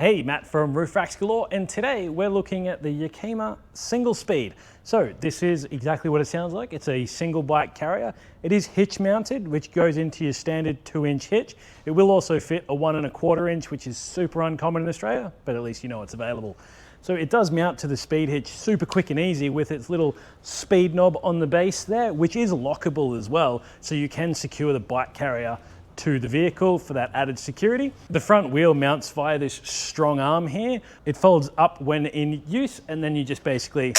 Hey, Matt from Racks Galore, and today we're looking at the Yakima SingleSpeed. So this is exactly what it sounds like. It's a single bike carrier. It is hitch mounted, which goes into your standard 2-inch hitch. It will also fit a 1 1/4 inch, which is super uncommon in Australia, but at least you know it's available. So it does mount to the speed hitch super quick and easy with its little speed knob on the base there, which is lockable as well. So you can secure the bike carrier to the vehicle for that added security. The front wheel mounts via this strong arm here. It folds up when in use, and then you just basically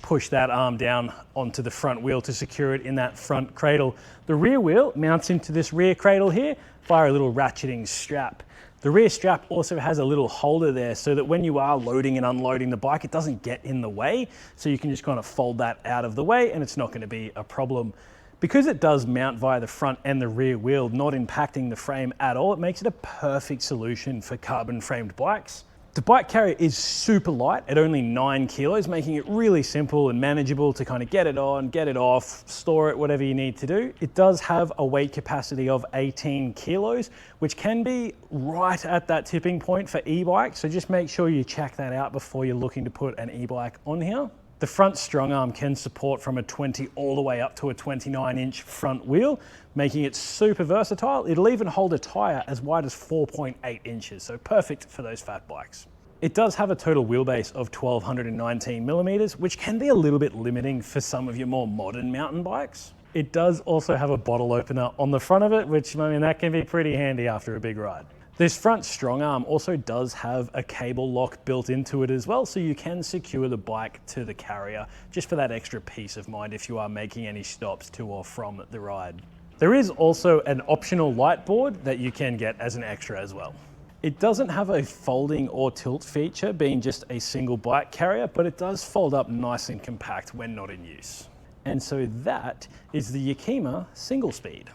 push that arm down onto the front wheel to secure it in that front cradle. The rear wheel mounts into this rear cradle here via a little ratcheting strap. The rear strap also has a little holder there so that when you are loading and unloading the bike, it doesn't get in the way. So you can just kind of fold that out of the way and it's not going to be a problem. Because it does mount via the front and the rear wheel, not impacting the frame at all, it makes it a perfect solution for carbon framed bikes. The bike carrier is super light at only 9 kilos, making it really simple and manageable to kind of get it on, get it off, store it, whatever you need to do. It does have a weight capacity of 18 kilos, which can be right at that tipping point for e-bikes. So just make sure you check that out before you're looking to put an e-bike on here. The front strong arm can support from a 20 all the way up to a 29-inch front wheel, making it super versatile. It'll even hold a tire as wide as 4.8 inches, so perfect for those fat bikes. It does have a total wheelbase of 1219 millimeters, which can be a little bit limiting for some of your more modern mountain bikes. It does also have a bottle opener on the front of it, which, I mean, that can be pretty handy after a big ride. This front strong arm also does have a cable lock built into it as well, so you can secure the bike to the carrier just for that extra peace of mind if you are making any stops to or from the ride. There is also an optional light board that you can get as an extra as well. It doesn't have a folding or tilt feature, being just a single bike carrier, but it does fold up nice and compact when not in use. And so that is the Yakima SingleSpeed.